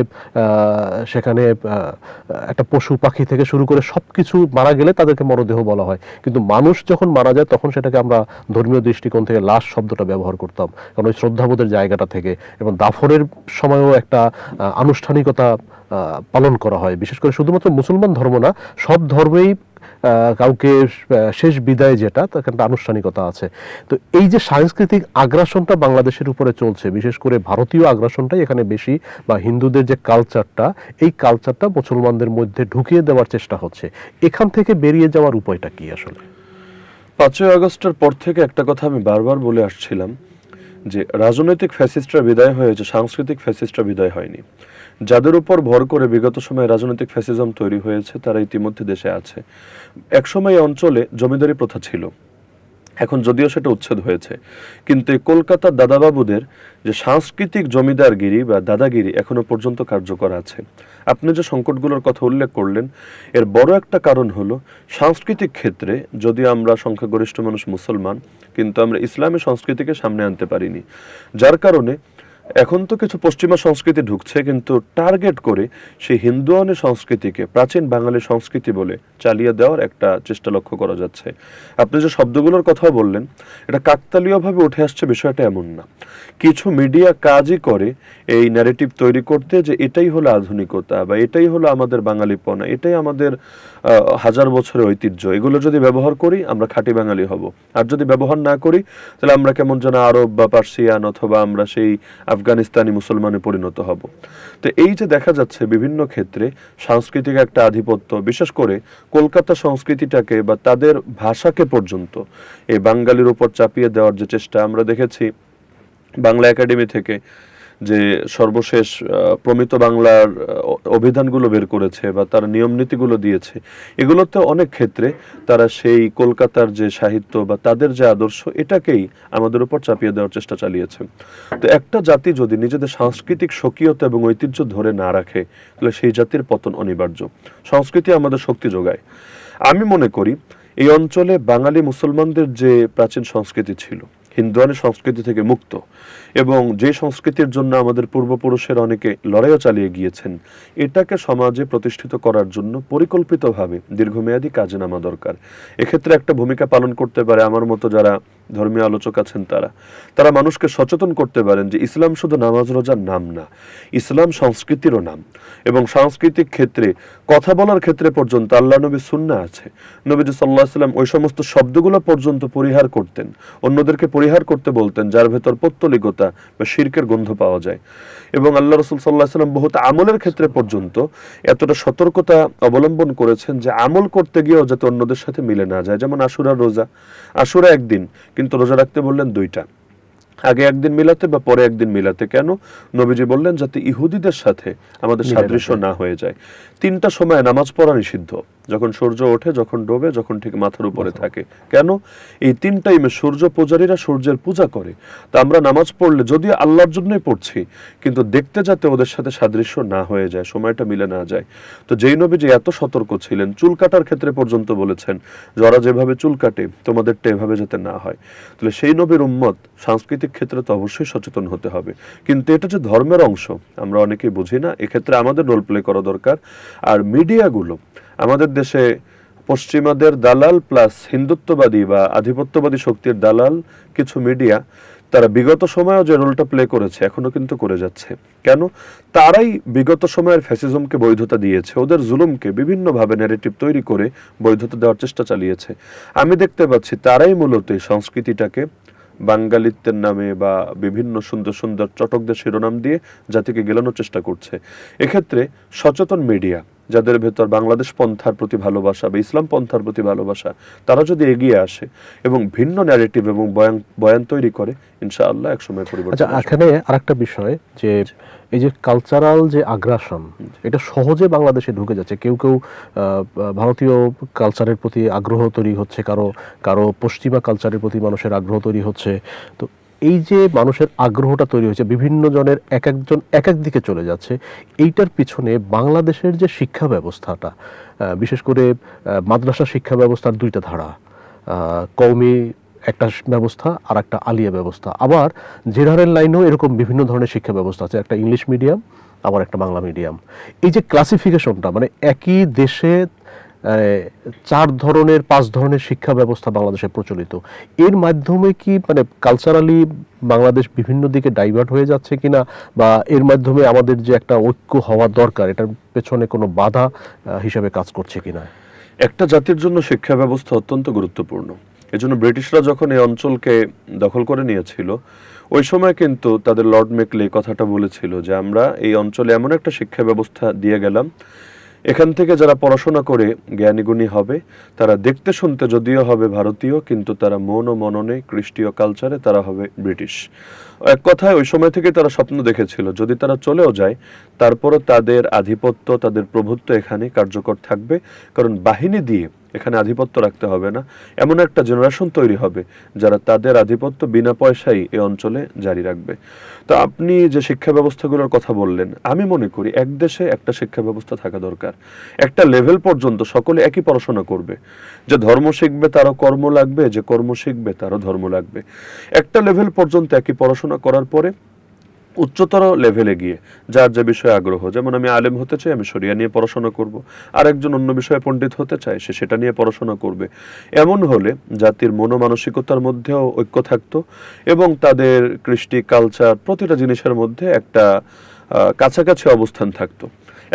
[SPEAKER 1] সেখানে একটা পশু পাখি থেকে শুরু করে সবকিছু মারা গেলে তাদেরকে মরদেহ বলা হয়, কিন্তু মানুষ যখন মারা যায় তখন সেটাকে আমরা ধর্মীয় দৃষ্টিকোণ থেকে লাশ শব্দটা ব্যবহার করতাম, কারণ ওই শ্রদ্ধাবোধের জায়গাটা থেকে। এবং দাফনের সময়ও একটা আনুষ্ঠানিকতা পালন করা হয়। বিশেষ করে শুধুমাত্র মুসলমান ধর্ম না, সব ধর্মেই কাউকে শেষ বিদায় যেটা, তার একটা আনুষ্ঠানিকতা আছে। তো এই যে সাংস্কৃতিক আগ্রাসনটা বাংলাদেশের উপরে চলছে, বিশেষ করে ভারতীয় আগ্রাসনটাই এখানে বেশি, বা হিন্দুদের যে কালচারটা, এই কালচারটা মুসলমানদের মধ্যে ঢুকিয়ে দেওয়ার চেষ্টা হচ্ছে। এখান থেকে বেরিয়ে যাওয়ার উপায়টা কি আসলে?
[SPEAKER 2] 5ই আগস্টের পর থেকে একটা কথা আমি বারবার বলে আসছিলাম যে রাজনৈতিক ফ্যাসিস্টরা বিদায় হয়েছে, সাংস্কৃতিক ফ্যাসিস্টরা বিদায় হয়নি। যাদের উপর ভর করে বিগত সময়ে রাজনৈতিক ফ্যাসিজম তৈরি হয়েছে তারা ইতিমধ্যে দেশে আছে। একসময় এই অঞ্চলে জমিদারি প্রথা ছিল, এখন যদিও সেটা উচ্ছেদ হয়েছে, কিন্তু এই কলকাতার দাদাবাবুদের যে সাংস্কৃতিক জমিদারগিরি বা দাদাগিরি এখনো পর্যন্ত কার্যকর আছে। আপনি যে সংকটগুলোর কথা উল্লেখ করলেন, এর বড় একটা কারণ হলো সাংস্কৃতিক ক্ষেত্রে যদি আমরা সংখ্যাগরিষ্ঠ মানুষ মুসলমান, কিন্তু আমরা ইসলামী সংস্কৃতিকে সামনে আনতে পারিনি, যার কারণে এখন তো কিছু পশ্চিমা সংস্কৃতি ঢুকছে, কিন্তু টার্গেট করে সেই হিন্দুয়ানি সংস্কৃতিকে প্রাচীন বাঙালি সংস্কৃতি বলে চালিয়ে দেওয়ার একটা চেষ্টা লক্ষ্য করা যাচ্ছে। আপনি যে শব্দগুলোর কথা বললেন, এটা কাকতালীয়ভাবে উঠে আসছে বিষয়টা এমন না। কিছু মিডিয়া কাজই করে এই ন্যারেটিভ তৈরি করতে যে এটাই হলো আধুনিকতা বা এটাই হলো আমাদের বাঙালিপনা, এটাই আমাদের হাজার বছরের ঐতিহ্য। এগুলো যদি ব্যবহার করি আমরা খাঁটি বাঙালি হব, আর যদি ব্যবহার না করি তাহলে আমরা কেমন যেন আরব বা পার্সিয়ান অথবা আমরা সেই আফগানিস্তানি মুসলমানে পরিণত হব। তো এই যে দেখা যাচ্ছে বিভিন্ন ক্ষেত্রে সাংস্কৃতিক একটা আধিপত্য, বিশেষ করে কলকাতা সংস্কৃতিটাকে বা তাদের ভাষাকে পর্যন্ত এই বাঙালির উপর চাপিয়ে দেওয়ার যে চেষ্টা আমরা দেখেছি। বাংলা একাডেমি থেকে যে সর্বশেষ প্রমিত বাংলার অভিধানগুলো বের করেছে বা তার নিয়ম নীতিগুলো দিয়েছে, এগুলোতে অনেক ক্ষেত্রে তারা সেই কলকাতার যে সাহিত্য বা তাদের যে আদর্শ, এটাকেই আমাদের উপর চাপিয়ে দেওয়ার চেষ্টা চালিয়েছে। তো একটা জাতি যদি নিজেদের সাংস্কৃতিক স্বকীয়তা এবং ঐতিহ্য ধরে না রাখে, তাহলে সেই জাতির পতন অনিবার্য। সংস্কৃতি আমাদের শক্তি যোগায়। আমি মনে করি এই অঞ্চলে বাঙালি মুসলমানদের যে প্রাচীন সংস্কৃতি ছিল, হিন্দুয়ানি সংস্কৃতি থেকে মুক্ত, এবং যে সংস্কৃতির জন্য আমাদের পূর্বপুরুষের অনেকে লড়াইও চালিয়ে গিয়েছেন, এটাকে সমাজে প্রতিষ্ঠিত করার জন্য পরিকল্পিতভাবে দীর্ঘমেয়াদী কাজে নামা দরকার। এক্ষেত্রে একটা ভূমিকা পালন করতে পারে আমার মতো যারা ধর্মীয় আলোচক আছেন, তারা মানুষকে সচেতন করতে পারেন যে ইসলাম শুধু নামাজ রোজার নাম না, ইসলাম সংস্কৃতিরও নাম। এবং সাংস্কৃতিক ক্ষেত্রে কথা বলার ক্ষেত্রে পর্যন্ত আল্লাহ নবী সুন্নাহ আছে। নবীজি সাল্লাল্লাহু আলাইহি ওয়াসাল্লাম ওই সমস্ত শব্দগুলো পর্যন্ত পরিহার করতেন, অন্যদেরকে পরিহার করতে বলতেন যার ভেতর পৌত্তলিকতা বা শিরকের গন্ধ পাওয়া যায়। এবং আল্লাহ রাসূল সাল্লাল্লাহু আলাইহি ওয়াসাল্লাম বহুত আমলের ক্ষেত্রে পর্যন্ত এতটা সতর্কতা অবলম্বন করেছেন যে আমল করতে গিয়েও যাতে অন্যদের সাথে মিলে না যায়। যেমন আশুরার রোজা, আশুরা একদিন, কিন্তু রোজা রাখতে বললেন দুইটা, আগে একদিন মিলাতে বা পরে একদিন মিলাতে। কেন? নবীজি বললেন যাতে ইহুদিদের সাথে আমাদের সাদৃশ্য না হয়ে যায়। 3টা সময় নামাজ পড়া নিষিদ্ধ, যখন সূর্য ওঠে, যখন ডোবে, যখন ঠিক মাথার উপরে থাকে। কেন? এই 3 টাইমে সূর্য পূজারীরা সূর্যের পূজা করে। তা আমরা নামাজ পড়লে যদিও আল্লাহর জন্যই পড়ছি, কিন্তু দেখতে যাতে ওদের সাথে সাদৃশ্য না হয়ে যায়, সময়টা মিলে না যায়। তো যেই নবীজি এত সতর্ক ছিলেন, চুল কাটার ক্ষেত্রে পর্যন্ত বলেছেন যারা যেভাবে চুল কাটে তোমাদেরটা এভাবে যাতে না হয়। তাহলে সেই নবীর উম্মত সাংস্কৃতিক ক্ষেত্রে তো অবশ্যই সচেতন হতে হবে। কিন্তু এটা যে ধর্মের অংশ আমরা অনেকেই বুঝি না, এক্ষেত্রে আমাদের রোল প্লে করা দরকার। আর মিডিয়াগুলো আমাদের দেশে পশ্চিমাদের দালাল প্লাস হিন্দুত্ববাদী বা আধিপত্যবাদী শক্তির দালাল কিছু মিডিয়া, তারা বিগত সময়েও যে রোলটা প্লে করেছে এখনো কিন্তু করে যাচ্ছে। কেন? তারাই বিগত সময়ের ফ্যাসিজমকে বৈধতা দিয়েছে, ওদের জুলুমকে বিভিন্নভাবে ন্যারেটিভ তৈরি করে বৈধতা দেওয়ার চেষ্টা চালিয়েছে। আমি দেখতে পাচ্ছি তারাই মূলত এই সংস্কৃতিটাকে বাঙালিত্বের নামে বা বিভিন্ন সুন্দর সুন্দর চটকদের শিরোনাম দিয়ে জাতিকে গেলানোর চেষ্টা করছে। এক্ষেত্রে সচেতন মিডিয়া, যাদের ভেতর বাংলাদেশ পন্থার প্রতি ভালোবাসা বা ইসলাম পন্থার প্রতি ভালোবাসা, তারা যদি এগিয়ে আসে এবং ভিন্ন ন্যারেটিভ এবং বয়ান তৈরি করে, ইনশাআল্লাহ একসময় পরিবর্তন
[SPEAKER 1] আচ্ছা,
[SPEAKER 2] আসবে।
[SPEAKER 1] এখানে আরেকটা বিষয় যে এই যে কালচারাল যে আগ্রাসন, এটা সহজে বাংলাদেশে ঢুকে যাচ্ছে। কেউ কেউ ভারতীয় কালচারের প্রতি আগ্রহ তৈরি হচ্ছে, কারো কারো পশ্চিমা কালচারের প্রতি মানুষের আগ্রহ তৈরি হচ্ছে। তো এই যে মানুষের আগ্রহটা তৈরি হয়েছে, বিভিন্ন জনের এক একজন এক এক দিকে চলে যাচ্ছে, এইটার পিছনে বাংলাদেশের যে শিক্ষা ব্যবস্থাটা, বিশেষ করে মাদ্রাসা শিক্ষা ব্যবস্থার দুইটা ধারা, কওমি একটা ব্যবস্থা আর একটা আলিয়া ব্যবস্থা, আবার জেনারেল লাইনেও এরকম বিভিন্ন ধরনের শিক্ষা ব্যবস্থা আছে, একটা ইংলিশ মিডিয়াম আবার একটা বাংলা মিডিয়াম। এই যে ক্লাসিফিকেশনটা, মানে একই দেশে 4 ধরনের 5 ধরনের শিক্ষা ব্যবস্থা বাংলাদেশে প্রচলিত, এর মাধ্যমে কি মানে কালচারালি বাংলাদেশ বিভিন্ন দিকে ডাইভার্ট হয়ে যাচ্ছে কিনা, বা এর মাধ্যমে আমাদের যে একটা ঐক্য হওয়া দরকার, এটার পেছনে কোনো বাধা হিসেবে কাজ করছে কিনা?
[SPEAKER 2] একটা জাতির জন্য শিক্ষা ব্যবস্থা অত্যন্ত গুরুত্বপূর্ণ। এজন্য ব্রিটিশরা যখন এই অঞ্চলকে দখল করে নিয়েছিল, ওই সময় কিন্তু তাদের লর্ড মেকলে কথাটা বলেছিল যে আমরা এই অঞ্চলে এমন একটা শিক্ষা ব্যবস্থা দিয়ে গেলাম, এখান থেকে যারা পড়াশোনা করে জ্ঞানীগুণী হবে, তারা দেখতে শুনতে যদিও হবে ভারতীয়, কিন্তু তারা মন ও মননে, কৃষ্টিয় কালচারে তারা হবে ব্রিটিশ। এক কথায় ওই সময় থেকে তারা স্বপ্ন দেখেছিল যদি তারা চলেও যায়, তারপরও তাদের আধিপত্য, তাদের প্রভুত্ব এখানে কার্যকর থাকবে, কারণ বাহিনী দিয়ে এখানে আধিপত্য রাখতে হবে না। এমন একটা জেনারেশন তৈরি হবে যারা তাদের আধিপত্য বিনা পয়সায় এই অঞ্চলে জারি রাখবে। তো আপনি যে শিক্ষা ব্যবস্থাগুলোর কথা বললেন, আমি মনে করি এক দেশে একটা শিক্ষা ব্যবস্থা থাকা দরকার। একটা লেভেল পর্যন্ত সকলে একই পড়াশোনা করবে, যে ধর্ম শিখবে তারও কর্ম লাগবে, যে কর্ম শিখবে তারও ধর্ম লাগবে। একটা লেভেল পর্যন্ত একই পড়াশোনা করার পরে উচ্চতর লেভেলে গিয়ে যার যে বিষয়ে আগ্রহ, যেমন আমি আলেম হতে চাই, আমি শরিয়া নিয়ে পড়াশোনা করব, আর একজন অন্য বিষয়ে পণ্ডিত হতে চায়, সে সেটা নিয়ে পড়াশোনা করবে। এমন হলে জাতির মনোমানসিকতার মধ্যেও ঐক্য থাকতো এবং তাদের কৃষ্টি, কালচার, প্রতিটা জিনিসের মধ্যে একটা কাছাকাছি অবস্থান থাকতো।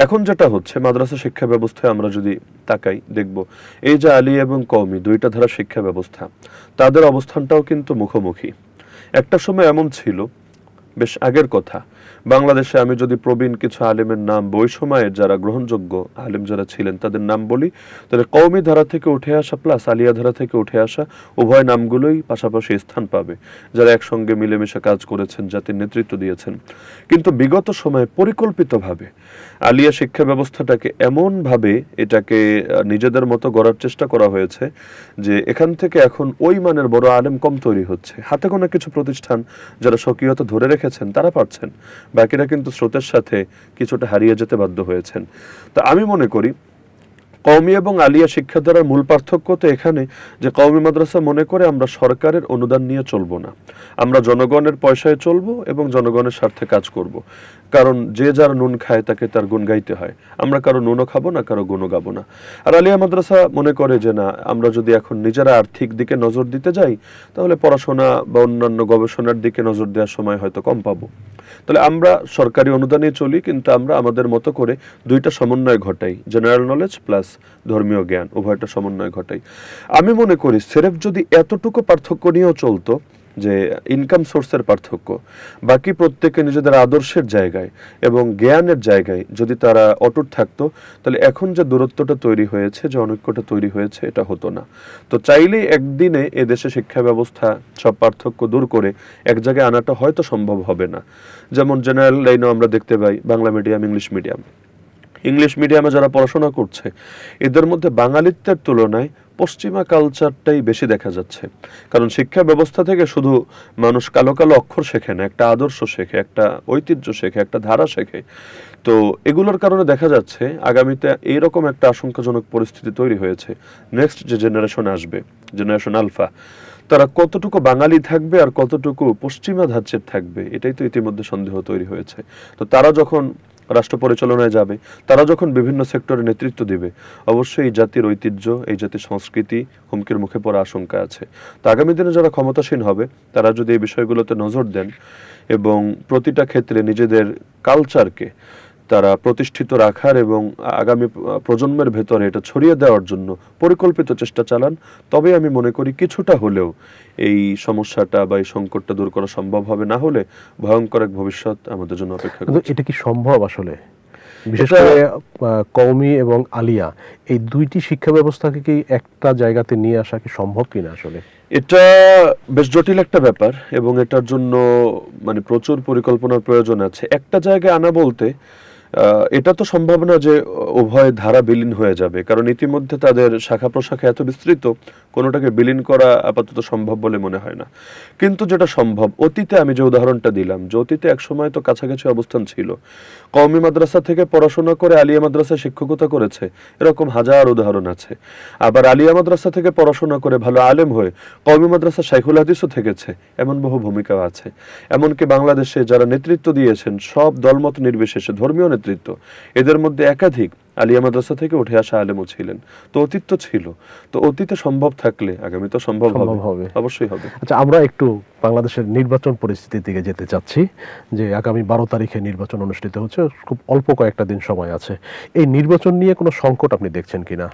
[SPEAKER 2] এখন যেটা হচ্ছে, মাদ্রাসা শিক্ষা ব্যবস্থায় আমরা যদি তাকাই, দেখব এই যে আলী এবং কওমি দুইটা ধারা শিক্ষা ব্যবস্থা, তাদের অবস্থানটাও কিন্তু মুখোমুখি। একটা সময় এমন ছিল, বেশ আগের কথা, বাংলাদেশে আমি যদি প্রবীণ কিছু আলেমের নাম, ওই সময়ের যারা গ্রহণযোগ্য আলেম যারা ছিলেন তাদের নাম বলি, তাহলে কওমি ধারা থেকে উঠে আসা প্লাস আলিয়া ধারা থেকে উঠে আসা উভয় নামগুলোই পাশাপাশি স্থান পাবে, যারা একসঙ্গে মিলেমিশে কাজ করেছেন, জাতির নেতৃত্ব দিয়েছেন। কিন্তু বিগত সময়ে পরিকল্পিতভাবে আলিয়া শিক্ষা ব্যবস্থাটাকে এমনভাবে এটাকে নিজেদের মতো গড়ার চেষ্টা করা হয়েছে যে এখান থেকে এখন ওই মানের বড় আলেম কম তৈরি হচ্ছে। হাতে গোনা কিছু প্রতিষ্ঠান যারা স্বকীয়তা ধরে রেখেছেন তারা পারছেন, বাকিরা কিন্তু স্রোতের সাথে কিছুটা হারিয়ে যেতে বাধ্য হয়েছেন। তো আমি মনে করি কওমি এবং আলিয়া শিক্ষাধারার মূল পার্থক্য তো এখানে যে কওমি মাদ্রাসা মনে করে আমরা সরকারের অনুদান নিয়ে চলবো না, আমরা জনগণের পয়সায় চলবো এবং জনগণের স্বার্থে কাজ করব। কারণ যে যার নুন খায় তাকে তার গুণ গাইতে হয়, আমরা কারো নুনও খাবো না, কারো গুণও গাবো না। আর আলিয়া মাদ্রাসা মনে করে যে না, আমরা যদি এখন নিজেরা আর্থিক দিকে নজর দিতে যাই, তাহলে পড়াশোনা বা অন্যান্য গবেষণার দিকে নজর দেওয়ার সময় হয়তো কম পাবো। তাহলে আমরা সরকারি অনুদানে চলি, কিন্তু আমরা আমাদের মতো করে দুইটা সমন্বয় ঘটাই, জেনারেল নলেজ প্লাস ধর্মীয় জ্ঞান, উভয়টা সমন্বয় ঘটাই। আমি মনে করি সেরেফ যদি এতটুকু পার্থক্য নিয়েও চলতো, যে ইনকাম সোর্সের পার্থক্য, বাকি প্রত্যেকে নিজেদের আদর্শের জায়গায় এবং জ্ঞানের জায়গায় যদি তারা অটুট থাকতো, তাহলে এখন যে দূরত্বটা তৈরি হয়েছে, যে অনৈক্যটা তৈরি হয়েছে, এটা হতো না। তো চাইলেই একদিনে এদেশে শিক্ষা ব্যবস্থা সব পার্থক্য দূর করে এক জায়গায় আনাটা হয়তো সম্ভব হবে না। যেমন জেনারেল লাইনেও আমরা দেখতে পাই Bangla medium, English medium. English মিডিয়ামে যারা পড়াশোনা করছে, এদের মধ্যে বাঙালিত্বের তুলনায় পশ্চিমা কালচারটাই বেশি দেখা যাচ্ছে। কারণ শিক্ষা ব্যবস্থা থেকে শুধু মানুষ কালো কালো অক্ষর শেখে না, একটা আদর্শ শেখে, একটা ঐতিহ্য শেখে, একটা ধারা শেখে। তো এগুলোর কারণে দেখা যাচ্ছে আগামীতে এইরকম একটা আশঙ্কাজনক পরিস্থিতি তৈরি হয়েছে। নেক্সট যে জেনারেশন আসবে, জেনারেশন আলফা, তারা কতটুকু বাঙালি থাকবে আর কতটুকু পশ্চিমা ধাঁচের থাকবে, এটাই তো ইতিমধ্যে সন্দেহ তৈরি হয়েছে। তো তারা যখন রাষ্ট্র পরিচালনায় যাবে, তারা যখন বিভিন্ন সেক্টরে নেতৃত্ব দিবে, অবশ্যই এই জাতির ঐতিহ্য, এই জাতির সংস্কৃতি হুমকির মুখে পড়ার আশঙ্কা আছে। তো আগামী দিনে যারা ক্ষমতাসীন হবে, তারা যদি এই বিষয়গুলোতে নজর দেন এবং প্রতিটা ক্ষেত্রে নিজেদের কালচারকে তারা প্রতিষ্ঠিত রাখার এবং আগামী প্রজন্মের ভেতরে এটা ছড়িয়ে দেওয়ার জন্য পরিকল্পিত চেষ্টা চালান, তবে আমি মনে করি কিছুটা হলেও এই সমস্যাটা বা এই সংকটটা দূর করা সম্ভব হবে। না হলে ভয়ঙ্কর এক ভবিষ্যৎ আমাদের জন্য অপেক্ষা
[SPEAKER 1] কিন্তু
[SPEAKER 2] করছে।
[SPEAKER 1] এটা কি সম্ভব আসলে? বিশেষ
[SPEAKER 2] এটা-
[SPEAKER 1] করে কওমি এবং আলিয়া এই দুইটি শিক্ষা ব্যবস্থাকে কি একটা জায়গাতে নিয়ে আসা কি সম্ভব কিনা আসলে?
[SPEAKER 2] এটা বেশ জটিল একটা ব্যাপার এবং এটার জন্য মানে প্রচুর পরিকল্পনার প্রয়োজন আছে। একটা জায়গায় আনা বলতে এটা তো সম্ভব না যে উভয় ধারা বিলীন হয়ে যাবে, কারণ ইতিমধ্যে তাদের শাখা প্রশাখা এত বিস্তৃত, কোনোটাকে বিলীন করা আপাতত সম্ভব বলে মনে হয় না। কিন্তু যেটা সম্ভব, অতীতে আমি যে উদাহরণটা দিলাম, যে অতীতে একসময় তো কাছাকাছি অবস্থান ছিল, কওমি মাদ্রাসা থেকে পড়াশোনা করে আলিয়া মাদ্রাসায় শিক্ষকতা করেছে, এরকম হাজার উদাহরণ আছে। আবার আলিয়া মাদ্রাসা থেকে পড়াশোনা করে ভালো আলেম হয়ে কওমি মাদ্রাসা শাইখুল হাদিসও থেকেছে, এমন বহু ভূমিকাও আছে। এমনকি বাংলাদেশে যারা নেতৃত্ব দিয়েছেন সব দলমত নির্বিশেষে, ধর্মীয় নেতৃত্ব, এদের মধ্যে একাধিক আলিয়া মাদ্রাসা থেকে উঠে আসা আলেমও ছিলেন। তো অতীত তো ছিল, তো অতীতে সম্ভব থাকলে আগামী তো সম্ভব হবে, অবশ্যই হবে।
[SPEAKER 1] আচ্ছা, আমরা একটু বাংলাদেশের নির্বাচন পরিস্থিতির দিকে যেতে চাচ্ছি। যে আগামী 12 তারিখে নির্বাচন অনুষ্ঠিত হচ্ছে, খুব অল্প কয়েকটা দিন সময় আছে। এই নির্বাচন নিয়ে কোনো সংকট আপনি দেখছেন কিনা?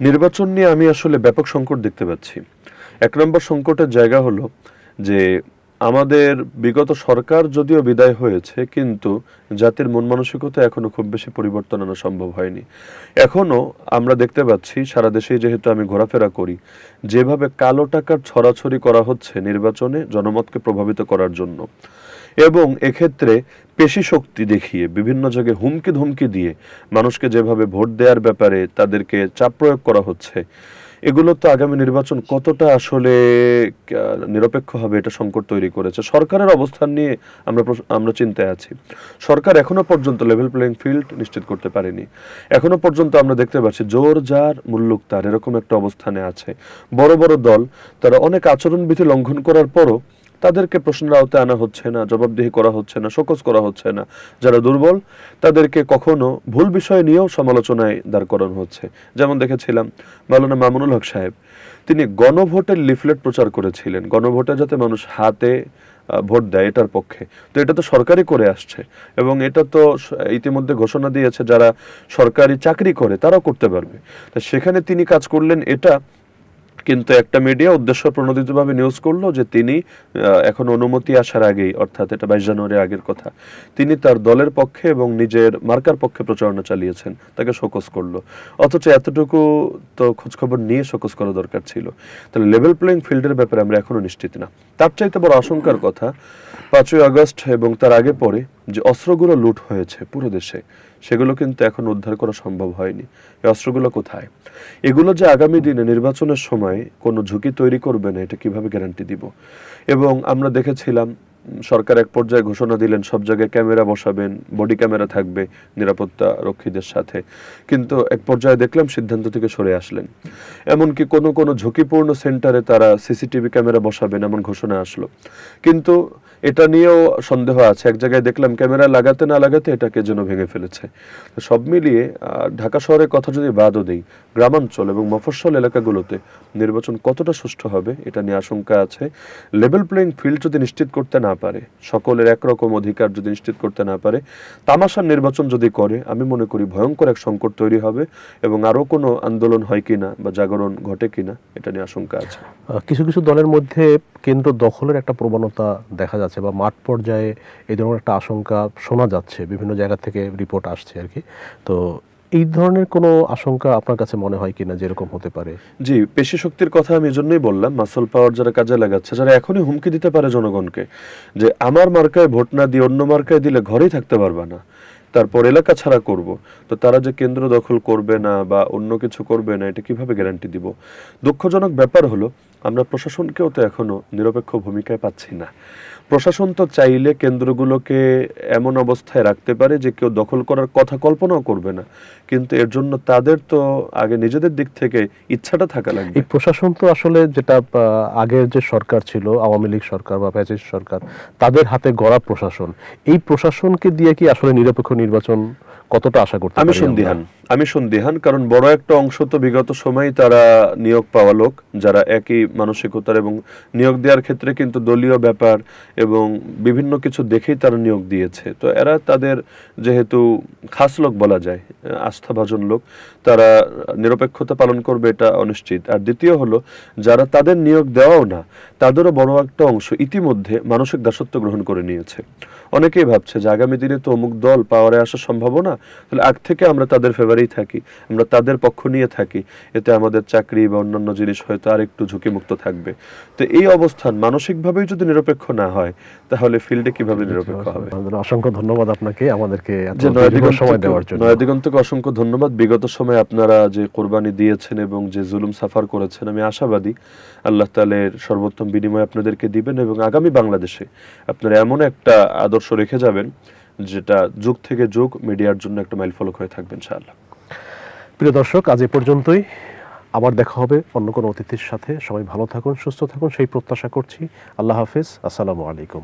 [SPEAKER 2] নির্বাচন নিয়ে আমি আসলে ব্যাপক সংকট দেখতে পাচ্ছি। এক নম্বর সংকটের জায়গা হলো যে আমাদের বিগত সরকার যদিও বিদায় হয়েছে, কিন্তু জাতির মন মানসিকতা এখনো খুব বেশি পরিবর্তন আনা সম্ভব হয়নি। এখনো আমরা দেখতে পাচ্ছি, সারা দেশে যেহেতু আমি ঘোরাফেরা করি, যেভাবে কালো টাকার ছড়াছড়ি করা হচ্ছে নির্বাচনে জনমতকে প্রভাবিত করার জন্য, এবং এক্ষেত্রে পেশি শক্তি দেখিয়ে বিভিন্ন জায়গায় হুমকি ধমকি দিয়ে মানুষকে যেভাবে ভোট দেওয়ার ব্যাপারে তাদেরকে চাপ প্রয়োগ করা হচ্ছে, এগুলো তো আগামী নির্বাচন কতটা আসলে নিরপেক্ষ হবে এটা সংকট তৈরি করেছে। সরকারের অবস্থান নিয়ে আমরা চিন্তায় আছি। সরকার এখনো পর্যন্ত লেভেল প্লেইং ফিল্ড নিশ্চিত করতে পারেনি। এখনো পর্যন্ত আমরা দেখতে পাচ্ছি জোর যার মুল্লুক তার, এরকম একটা অবস্থানে আছে। বড় বড় দল তারা অনেক আচরণবিধি লঙ্ঘন করার পরও তাদেরকে প্রশ্নের আওতায় আনা হচ্ছে না, জবাবদিহি করা হচ্ছে না, শোকজ করা হচ্ছে না। যারা দুর্বল তাদেরকে কখনো ভুল বিষয় নিয়েও সমালোচনায় দাঁড় করানো হচ্ছে। যেমন দেখেছিলাম মাওলানা মামুনুল হক সাহেব, তিনি গণভোটের লিফলেট প্রচার করেছিলেন, গণভোটে যাতে মানুষ হাতে ভোট দেয় এটার পক্ষে। তো এটা তো সরকারই করে আসছে, এবং এটা তো ইতিমধ্যে ঘোষণা দিয়েছে যারা সরকারি চাকরি করে তারাও করতে পারবে। তো সেখানে তিনি কাজ করলেন এটা, কিন্তু একটা মিডিয়া উদ্দেশ্য প্রণোদিতভাবে নিউজ করলো যে তিনি এখন অনুমতি আসার আগেই, অর্থাৎ এটা 22 জানুয়ারি আগের কথা, তিনি তার দলের পক্ষে এবং নিজের মার্কার পক্ষে প্রচারণা চালিয়েছেন, তাকে শোকজ করলো। অথচ এতটুকু তো খোঁজখবর নিয়ে শোকজ করা দরকার ছিল। তাহলে লেভেল প্লেইং ফিল্ডের ব্যাপারে আমরা এখনো নিশ্চিত না। তার চাইতে বড় আশঙ্কার কথা, 5ই আগস্ট এবং তার আগে পরে যে অস্ত্রগুলো লুট হয়েছে পুরো দেশে, সেগুলো কিন্তু এখন উদ্ধার করা সম্ভব হয়নি। এই অস্ত্রগুলো কোথায়? এগুলো যে আগামী দিনে নির্বাচনের সময় কোনো ঝুঁকি তৈরি করবে না, এটা কিভাবে গ্যারান্টি দিব? এবং আমরা দেখেছিলাম সরকার এক পর্যায়ে ঘোষণা দিলেন সব জায়গায় ক্যামেরা বসাবেন, বডি ক্যামেরা থাকবে নিরাপত্তা রক্ষীদের সাথে, কিন্তু এক পর্যায়ে দেখলাম সিদ্ধান্ত থেকে সরে আসলেন। এমনকি কোনো কোনো ঝুঁকিপূর্ণ সেন্টারে তারা সিসিটিভি ক্যামেরা বসাবেন এমন ঘোষণা আসলো। কিন্তু এটা নিয়েও সন্দেহ আছে। এক জায়গায় দেখলাম ক্যামেরা লাগাতে না লাগাতে এটাকে যেন ভেঙে ফেলেছে। তো সব মিলিয়ে ঢাকা শহরের কথা যদি বাদও দেই, গ্রামাঞ্চল এবং মফস্বল এলাকাগুলোতে নির্বাচন কতটা সুষ্ঠু হবে এটা নিয়ে আশঙ্কা আছে। লেভেল প্লেইং ফিল্ড যদি নিশ্চিত করতে না পারে, সকলের একরকম অধিকার যদি নিশ্চিত করতে না পারে, তামাশার নির্বাচন যদি করে, আমি মনে করি ভয়ঙ্কর এক সংকট তৈরি হবে, এবং আরও কোনো আন্দোলন হয় কিনা বা জাগরণ ঘটে কিনা এটা নিয়ে আশঙ্কা আছে।
[SPEAKER 1] কিছু কিছু দলের মধ্যে কেন্দ্র দখলের একটা প্রবণতা দেখা যাচ্ছে, বা মাঠ পর্যায়ে এই ধরনের একটা আশঙ্কা শোনা যাচ্ছে, বিভিন্ন জায়গা থেকে রিপোর্ট আসছে আর কি। তো এই ধরনের কোনো আশঙ্কা আপনার কাছে মনে হয় কিনা যে এরকম হতে পারে?
[SPEAKER 2] জি, পেশি শক্তির কথা আমি এজন্যই বললাম, মাসল পাওয়ার যারা কাজে লাগাচ্ছে, যারা এখনই হুমকি দিতে পারে জনগণকে যে আমার মার্কায় ভোট না দিয়ে অন্য মার্কায় দিলে ঘরেই থাকতে পারবা না, তারপর এলাকা ছাড়া করব, তো তারা যে কেন্দ্র দখল করবে না বা অন্য কিছু করবে না, এটা কিভাবে গ্যারান্টি দিব? দুঃখজনক ব্যাপার হলো আমরা প্রশাসনকেও তো এখনো নিরপেক্ষ ভূমিকায় পাচ্ছি না। প্রশাসন তো চাইলে কেন্দ্রগুলোকে এমন অবস্থায় রাখতে পারে যে কেউ দখল করার কথা কল্পনাও করবে না, কিন্তু এর জন্য তাদের তো আগে নিজেদের দিক থেকে ইচ্ছাটা থাকা লাগবে।
[SPEAKER 1] এই প্রশাসন তো আসলে যেটা আগের যে সরকার ছিল, আওয়ামী লীগ সরকার বা ফ্যাসিস্ট সরকার, তাদের হাতে গড়া প্রশাসন। এই প্রশাসনকে দিয়ে কি আসলে নিরপেক্ষ নির্বাচন কতটা আশা করতে পারি আমরা?
[SPEAKER 2] আমি সন্দিহান, কারণ বড় একটা অংশ তো বিগত সময় তারা নিয়োগ পাওয়া লোক, যারা একই মানসিকতার, এবং নিয়োগ দেওয়ার ক্ষেত্রে কিন্তু দলীয় ব্যাপার এবং বিভিন্ন কিছু দেখেই তারা নিয়োগ দিয়েছে। তো এরা তাদের যেহেতু খাস লোক বলা যায়, আস্থাভাজন লোক, তারা নিরপেক্ষতা পালন করবে এটা অনিশ্চিত। আর দ্বিতীয় হলো, যারা তাদের নিয়োগ দেওয়াও না, তাদেরও বড় একটা অংশ ইতিমধ্যে মানসিক দাসত্ব গ্রহণ করে নিয়েছে। অনেকেই ভাবছে যে আগামী দিনে তো অমুক দল পাওয়ারে আসার সম্ভাবনা, তাহলে আগ থেকে আমরা তাদের ফেভারেই থাকি, আমরা তাদের পক্ষ নিয়ে থাকি, এতে আমাদের চাকরি বা অন্যান্য জিনিস হয়তো আর একটু ঝুঁকিমুক্ত থাকবে। তো এই অবস্থান মানসিকভাবেই যদি নিরপেক্ষ না হয়, তাহলে ফিল্ডে কিভাবে নিরপেক্ষ হবে?
[SPEAKER 1] অসংখ্য ধন্যবাদ আপনাকে আমাদেরকে এত
[SPEAKER 2] যে
[SPEAKER 1] দীর্ঘ সময় দেওয়ার জন্য।
[SPEAKER 2] নয়া দিগন্তকে অসংখ্য ধন্যবাদ। বিগত সময়ে আপনারা যে কোরবানি দিয়েছেন এবং যে জুলুম সাফার করেছেন, আমি আশাবাদী আল্লাহ তাআলার সর্বোত্তম বিনিময় আপনাদেরকে দিবেন এবং আগামী বাংলাদেশে আপনারা এমন একটা আদর্শ রেখে যাবেন যেটা যুগ থেকে যুগ মিডিয়ার জন্য একটা মাইলফলক হয়ে থাকবে ইনশাআল্লাহ।
[SPEAKER 1] প্রিয় দর্শক, আজ এ পর্যন্তই। আবার দেখা হবে অন্য কোনো অতিথির সাথে। সবাই ভালো থাকুন, সুস্থ থাকুন সেই প্রত্যাশা করছি। আল্লাহ হাফেজ, আসসালামু আলাইকুম।